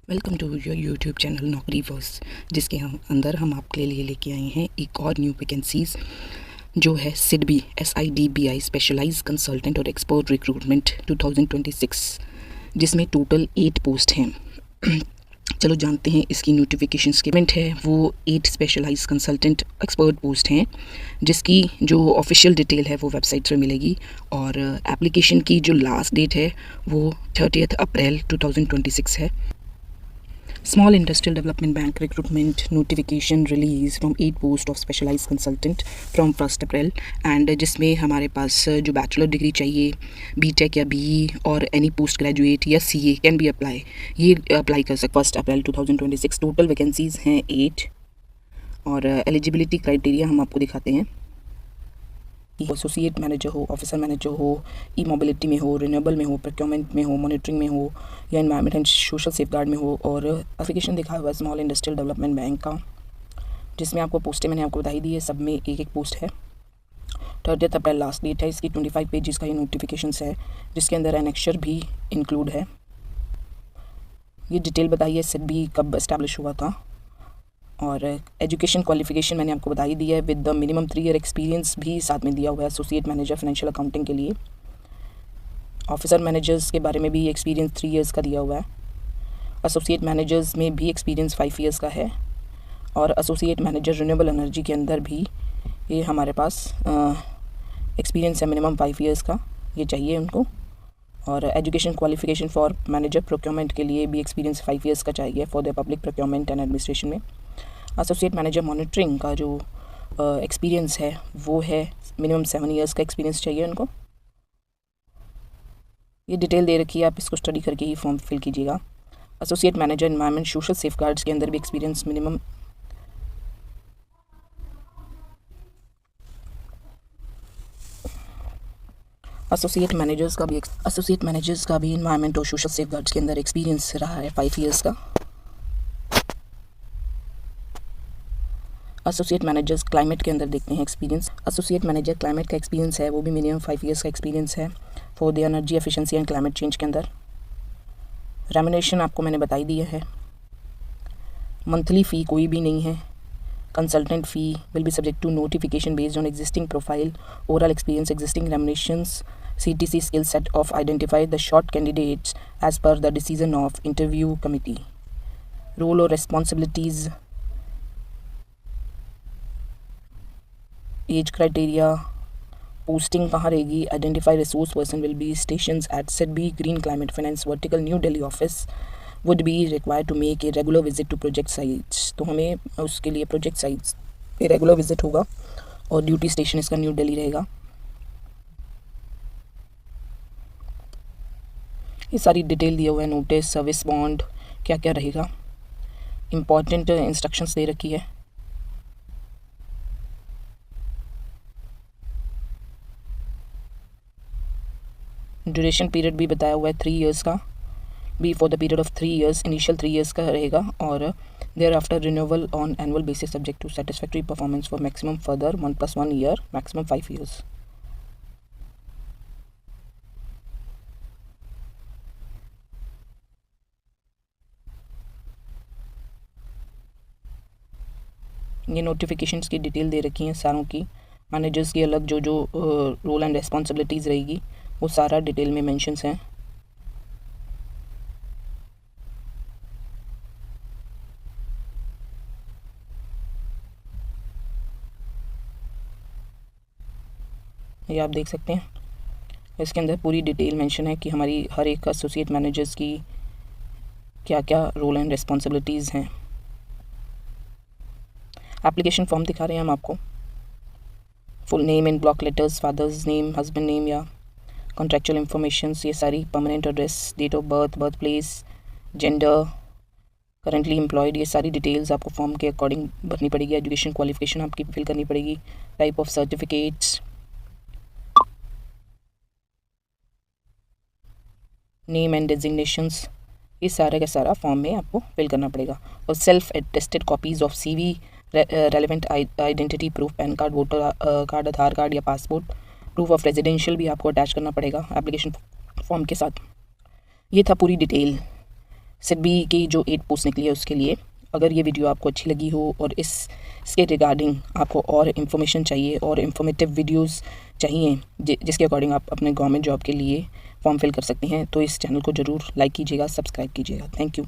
Welcome to your YouTube channel Naukri verse, जिसके अंदर हम आपके लिए लेके आए हैं एक और न्यू वैकेंसीज़ जो है सिडबी SIDBI स्पेशलाइज कंसल्टेंट और एक्सपर्ट रिक्रूटमेंट 2026, जिसमें टोटल 8 पोस्ट हैं। चलो जानते हैं इसकी नोटिफिकेशन स्टेटमेंट है वो 8 स्पेशलाइज कंसल्टेंट एक्सपर्ट पोस्ट हैं, जिसकी जो ऑफिशियल डिटेल है वो वेबसाइट पर मिलेगी। और एप्लीकेशन की जो लास्ट डेट है वो 30 अप्रैल 2026 है। Small Industrial Development Bank recruitment notification release from 8 post of specialized consultant from 1st April and जिसमें हमारे पास जो बैचलर डिग्री चाहिए, BTech या BE और एनी पोस्ट ग्रेजुएट या CA कैन बी अप्लाई, ये अप्लाई कर सकते 1 अप्रैल 2026। टोटल वैकेंसीज़ हैं 8 और एलिजिबिलिटी क्राइटेरिया हम आपको दिखाते हैं। एसोसिएट मैनेजर हो, ऑफिसर मैनेजर हो, ई मोबिलिटी में हो, रिन्यूएबल में हो, प्रोक्योरमेंट में हो, मॉनिटरिंग में हो या एनवायरमेंट एंड सोशल सेफगार्ड में हो। और एप्लीकेशन दिखा हुआ है स्मॉल इंडस्ट्रियल डेवलपमेंट बैंक का, जिसमें आपको पोस्टें मैंने आपको बताई दी है, सब में एक एक पोस्ट है। 30 अप्रैल लास्ट डेट है इसकी। 25 पेजेस का ये नोटिफिकेशन है, जिसके अंदर एनेक्चर भी इंक्लूड है। ये डिटेल बताइए सिडबी कब इस्टेब्लिश हुआ था, और एजुकेशन क्वालिफिकेशन मैंने आपको बताई दी है with the minimum 3 year experience भी साथ में दिया हुआ है एसोसिएट मैनेजर फाइनेंशियल अकाउंटिंग के लिए। ऑफिसर मैनेजर्स के बारे में भी एक्सपीरियंस 3 ईयर्स का दिया हुआ है। एसोसिएट मैनेजर्स में भी एक्सपीरियंस 5 ईयर्स का है। और एसोसिएट मैनेजर रिन्यूएबल एनर्जी के अंदर भी ये हमारे पास एक्सपीरियंस है मिनिमम 5 ईयर्स का, ये चाहिए उनको। और education qualification for manager procurement के लिए भी एक्सपीरियंस 5 ईयर्स का चाहिए for the public procurement and administration में। एसोसिएट मैनेजर मॉनिटरिंग का जो एक्सपीरियंस है वो है मिनिमम 7 ईयर्स का एक्सपीरियंस चाहिए उनको। ये डिटेल दे रखी है, आप इसको स्टडी करके ही फॉर्म फिल कीजिएगा। Associate manager environment social safeguards के अंदर भी एक्सपीरियंस मिनिमम एसोसिएट मैनेजर्स का भी एनवायरमेंट और सोशल सेफगार्ड्स के अंदर एक्सपीरियंस रहा है 5 ईयर्स का। एसोसिएट मैनेजर्स क्लाइमेट के अंदर देखते हैं एक्सपीरियंस। एसोसिएट मैनेजर क्लाइमेट का एक्सपीरियंस है वो भी मिनिमम 5 ईयर्स का एक्सपीरियंस है for the energy efficiency and climate change के अंदर। रेम्यूनरेशन आपको मैंने बताई दी है। मंथली फ़ी कोई भी नहीं है। Consultant fee will be subject to notification based on existing profile, overall experience, existing remunerations, CTC skill set of identify the short candidates as per the decision of interview committee. Role or responsibilities, age criteria, posting कहाँ रहेगी, identify resource person will be stations at SIDBI green climate finance vertical New Delhi office, would be required to make a regular visit to project sites. तो हमें उसके लिए project sites पे regular visit होगा और duty station इसका न्यू दिल्ली रहेगा। ये सारी डिटेल दिया हुआ है, नोटिस, सर्विस बॉन्ड, क्या क्या रहेगा। इम्पॉर्टेंट इंस्ट्रक्शंस दे रखी है। ड्यूरेशन पीरियड भी बताया हुआ है 3 ईयर्स का, be for the period of 3 years, initial 3 years का रहेगा और thereafter renewal on annual basis subject to satisfactory performance for maximum further 1+1 year, maximum 5 years. ये नोटिफिकेशंस की डिटेल दे रखी हैं सारों की। मैनेजर्स की अलग जो जो रोल एंड रिस्पॉन्सिबिलिटीज़ रहेगी वो सारा डिटेल में मेंशंस हैं। ये आप देख सकते हैं, इसके अंदर पूरी डिटेल मेंशन है कि हमारी हर एक एसोसिएट मैनेजर्स की क्या क्या रोल एंड रिस्पॉन्सिबिलिटीज़ हैं। एप्लीकेशन फॉर्म दिखा रहे हैं हम आपको। Full name in block letters, father's name, husband name या कॉन्ट्रेक्चुअल इन्फॉर्मेशंस, ये सारी, permanent address, date of birth, birth place, gender, currently employed, ये सारी डिटेल्स आपको फॉर्म के अकॉर्डिंग भरनी पड़ेगी। एजुकेशन क्वालिफिकेशन आपकी फिल करनी पड़ेगी, type of certificates, name and designations, ये सारा का सारा फॉर्म में आपको फिल करना पड़ेगा। और self attested copies of CV, relevant identity proof, pan card, voter card, Aadhaar card या पासपोर्ट, प्रूफ ऑफ रेजिडेंशियल भी आपको अटैच करना पड़ेगा एप्लीकेशन फॉर्म के साथ। ये था पूरी डिटेल सेट बी की जो 8 पोस्ट निकली है उसके लिए। अगर ये वीडियो आपको अच्छी लगी हो और इसके रिगार्डिंग आपको और इन्फॉर्मेशन चाहिए और इन्फॉर्मेटिव वीडियोस चाहिए जिसके अकॉर्डिंग आप अपने गवर्नमेंट जॉब के लिए फॉर्म फिल कर सकते हैं, तो इस चैनल को ज़रूर लाइक कीजिएगा, सब्सक्राइब कीजिएगा। Thank you.